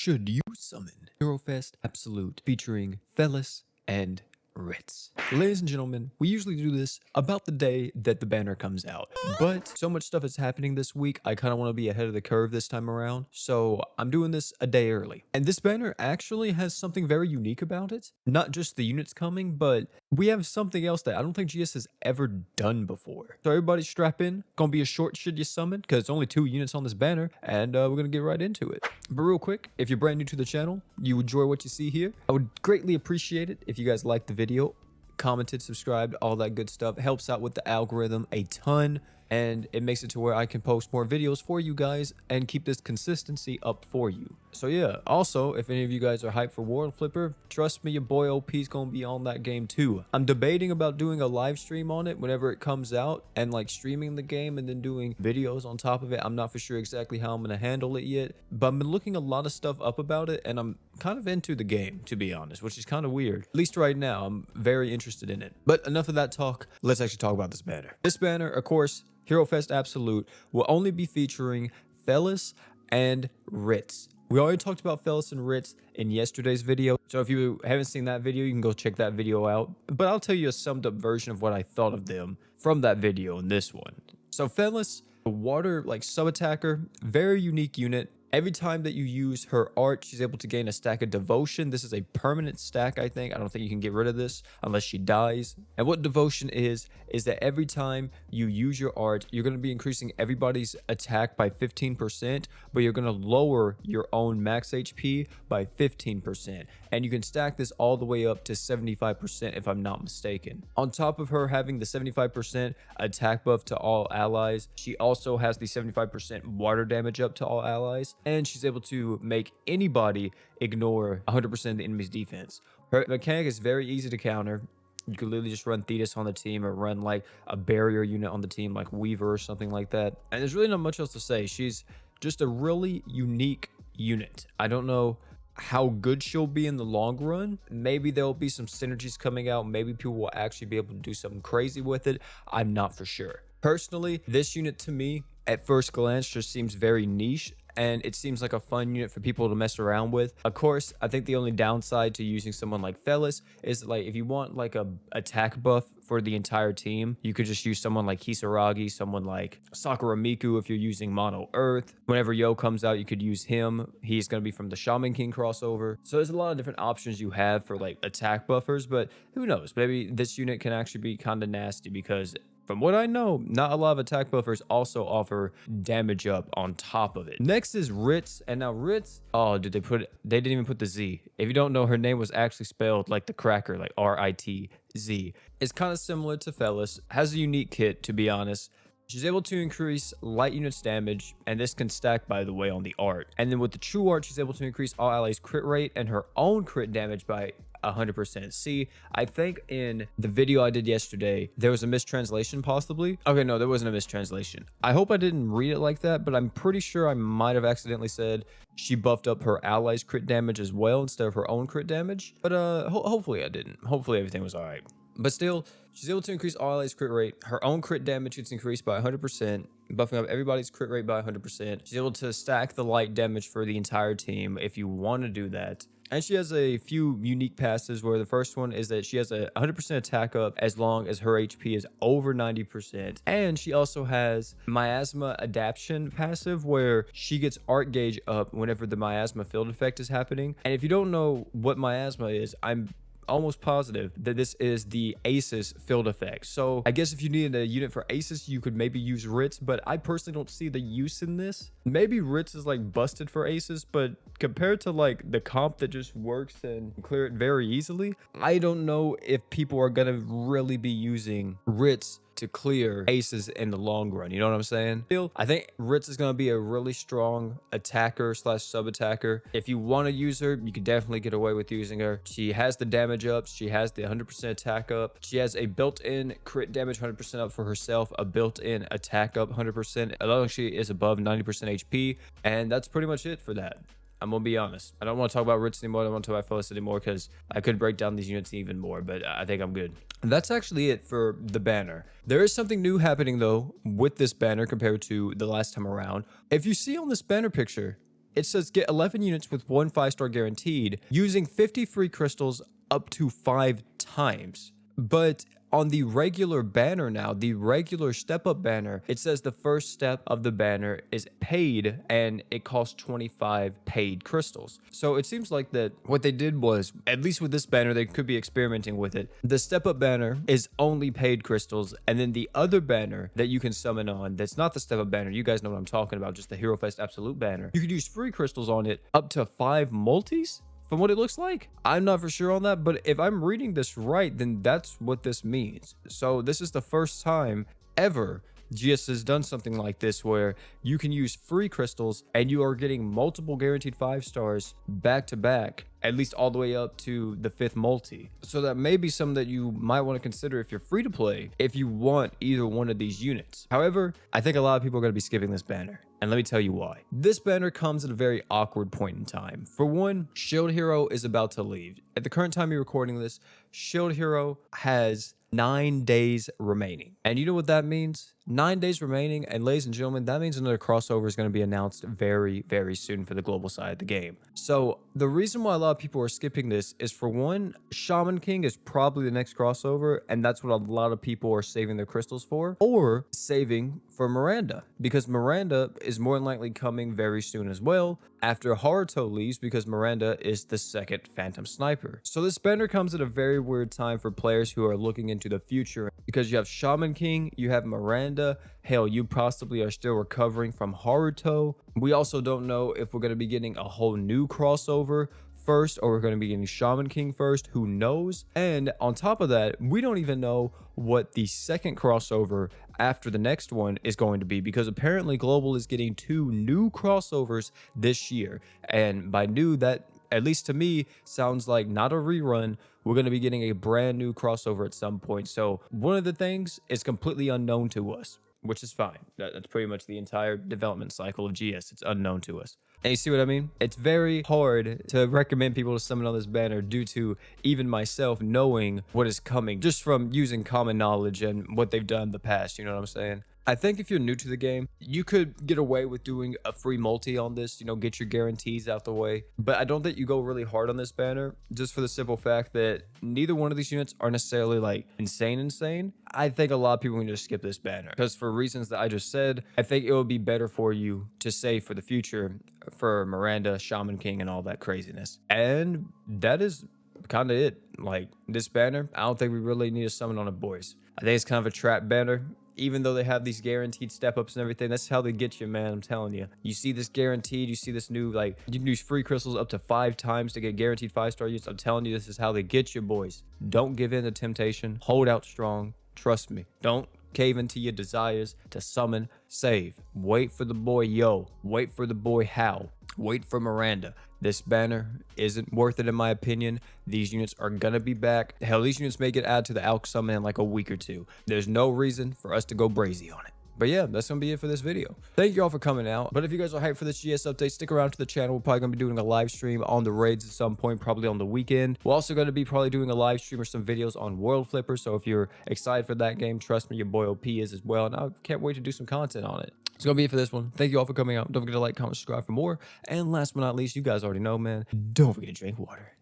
should you summon Hero Fest Absolute featuring Felis and Ritz? Ladies and gentlemen, we usually do this about the day that the banner comes out, but so much stuff is happening this week, I kind of want to be ahead of the curve this time around, so I'm doing this a day early. And this banner actually has something very unique about it. Not just the units coming, but we have something else that I don't think GS has ever done before. So everybody strap in. Gonna be a short should you summon, because it's only 2 units on this banner, and we're gonna get right into it. But real quick, if you're brand new to the channel, you enjoy what you see here, I would greatly appreciate it if you guys like the video, commented, subscribed, all that good stuff. It helps out with the algorithm a ton, and it makes it to where I can post more videos for you guys and keep this consistency up for you. So yeah, also, if any of you guys are hyped for World Flipper, trust me, your boy OP's gonna be on that game too. I'm debating about doing a live stream on it whenever it comes out, and like streaming the game and then doing videos on top of it. I'm not for sure exactly how I'm gonna handle it yet, but I've been looking a lot of stuff up about it, and I'm kind of into the game, to be honest, which is kind of weird. At least right now, I'm very interested in it. But enough of that talk, let's actually talk about this banner. This banner, of course, Hero Fest Absolute, will only be featuring Felis and Ritz. We already talked about Felis and Ritz in yesterday's video, so if you haven't seen that video, you can go check that video out. But I'll tell you a summed up version of what I thought of them from that video in this one. So Felis, a water like sub attacker, very unique unit. Every time that you use her art, she's able to gain a stack of devotion. This is a permanent stack, I think. I don't think you can get rid of this unless she dies. And what devotion is that every time you use your art, you're going to be increasing everybody's attack by 15%, but you're going to lower your own max HP by 15%. And you can stack this all the way up to 75% if I'm not mistaken. On top of her having the 75% attack buff to all allies, she also has the 75% water damage up to all allies. And she's able to make anybody ignore 100% of the enemy's defense. Her mechanic is very easy to counter. You could literally just run Thetis on the team or run like a barrier unit on the team like Weaver or something like that. And there's really not much else to say. She's just a really unique unit. I don't know how good she'll be in the long run. Maybe there'll be some synergies coming out. Maybe people will actually be able to do something crazy with it. I'm not for sure. Personally, this unit to me, at first glance, just seems very niche, and it seems like a fun unit for people to mess around with. Of course, I think the only downside to using someone like Felis is that, like, if you want like a attack buff for the entire team, you could just use someone like Kisaragi, someone like Sakura Miku if you're using Mono Earth. Whenever Yo comes out, you could use him. He's going to be from the Shaman King crossover. So there's a lot of different options you have for like attack buffers, but who knows? Maybe this unit can actually be kind of nasty because from what I know, not a lot of attack buffers also offer damage up on top of it. Next is Ritz, and now Ritz, oh, did they didn't even put the Z. If you don't know, her name was actually spelled like the cracker, like R-I-T-Z. It's kind of similar to Felis, has a unique kit, to be honest. She's able to increase light units damage, and this can stack, by the way, on the art. And then with the true art, she's able to increase all allies crit rate and her own crit damage by 100%. See, I think in the video I did yesterday, there was a mistranslation possibly. Okay, no, there wasn't a mistranslation. I hope I didn't read it like that, but I'm pretty sure I might have accidentally said she buffed up her allies crit damage as well instead of her own crit damage. But hopefully I didn't. Hopefully everything was all right. But still, she's able to increase all allies crit rate. Her own crit damage gets increased by 100%, buffing up everybody's crit rate by 100%. She's able to stack the light damage for the entire team if you want to do that. And she has a few unique passes where the first one is that she has a 100% attack up as long as her HP is over 90%. And she also has Miasma Adaptation passive where she gets art gauge up whenever the Miasma field effect is happening. And if you don't know what Miasma is, I'm almost positive that this is the Aces field effect. So I guess if you needed a unit for Aces, you could maybe use Ritz, but I personally don't see the use in this. Maybe Ritz is like busted for Aces, but compared to like the comp that just works and clear it very easily, I don't know if people are gonna really be using Ritz to clear Aces in the long run. You know what I'm saying? Still, I think Ritz is going to be a really strong attacker slash sub attacker. If you want to use her, you can definitely get away with using her. She has the damage up. She has the 100% attack up. She has a built-in crit damage 100% up for herself, a built-in attack up 100%, as long as she is above 90% HP. And that's pretty much it for that. I'm gonna be honest. I don't want to talk about Ritz anymore. I don't want to talk about Felis anymore because I could break down these units even more, but I think I'm good. That's actually it for the banner. There is something new happening though with this banner compared to the last time around. If you see on this banner picture, it says get 11 units with 1 5-star guaranteed using 50 free crystals up to 5 times. But on the regular banner now, the regular step up banner, it says the first step of the banner is paid and it costs 25 paid crystals. So it seems like that what they did was, at least with this banner, they could be experimenting with it. The step up banner is only paid crystals, and then the other banner that you can summon on, that's not the step up banner, you guys know what I'm talking about, just the Hero Fest Absolute banner, you could use free crystals on it up to 5 multis. From what it looks like, I'm not for sure on that, but if I'm reading this right, then that's what this means. So this is the first time ever GS has done something like this where you can use free crystals and you are getting multiple guaranteed 5 stars back to back, at least all the way up to the 5th multi. So that may be something that you might want to consider if you're free to play, if you want either one of these units. However, I think a lot of people are going to be skipping this banner. And let me tell you why. This banner comes at a very awkward point in time. For one, Shield Hero is about to leave. At the current time you're recording this, Shield Hero has 9 days remaining. And you know what that means? 9 days remaining, and ladies and gentlemen, that means another crossover is going to be announced very, very soon for the global side of the game. So the reason why a lot of people are skipping this is, for one, Shaman King is probably the next crossover, and that's what a lot of people are saving their crystals for, or saving for Miranda, because Miranda is more than likely coming very soon as well, after Haruto leaves, because Miranda is the second Phantom Sniper. So this banner comes at a very weird time for players who are looking into the future, because you have Shaman King, you have Miranda, hell, you possibly are still recovering from Haruto. We also don't know if we're going to be getting a whole new crossover first, or we're going to be getting Shaman King first. Who knows? And on top of that, we don't even know what the second crossover after the next one is going to be, because apparently Global is getting 2 new crossovers this year. And by new, that, at least to me, sounds like not a rerun. We're going to be getting a brand new crossover at some point. So one of the things is completely unknown to us, which is fine. That's pretty much the entire development cycle of GS. It's unknown to us. And you see what I mean? It's very hard to recommend people to summon on this banner due to even myself knowing what is coming just from using common knowledge and what they've done in the past. You know what I'm saying? I think if you're new to the game, you could get away with doing a free multi on this, you know, get your guarantees out the way. But I don't think you go really hard on this banner, just for the simple fact that neither one of these units are necessarily like insane. I think a lot of people can just skip this banner, because for reasons that I just said, I think it would be better for you to save for the future for Miranda, Shaman King, and all that craziness. And that is kind of it. Like, this banner, I don't think we really need to summon on it, boys. I think it's kind of a trap banner. Even though they have these guaranteed step-ups and everything, that's how they get you, man. I'm telling you. You see this guaranteed, you see this new, like, you can use free crystals up to 5 times to get guaranteed 5-star units. I'm telling you, this is how they get you, boys. Don't give in to temptation. Hold out strong. Trust me. Don't cave into your desires to summon, save. Wait for the boy Yo. Wait for the boy How. Wait for Miranda. This banner isn't worth it in my opinion. These units are gonna be back. Hell, these units may get added to the Alch summon in like a week or 2. There's no reason for us to go brazy on it. But yeah, that's gonna be it for this video. Thank you all for coming out. But if you guys are hyped for this GS update, stick around to the channel. We're probably gonna be doing a live stream on the raids at some point, probably on the weekend. We're also gonna be probably doing a live stream or some videos on World Flipper. So if you're excited for that game, trust me, your boy OP is as well. And I can't wait to do some content on it. It's gonna be it for this one. Thank you all for coming out. Don't forget to like, comment, subscribe for more. And last but not least, you guys already know, man, don't forget to drink water.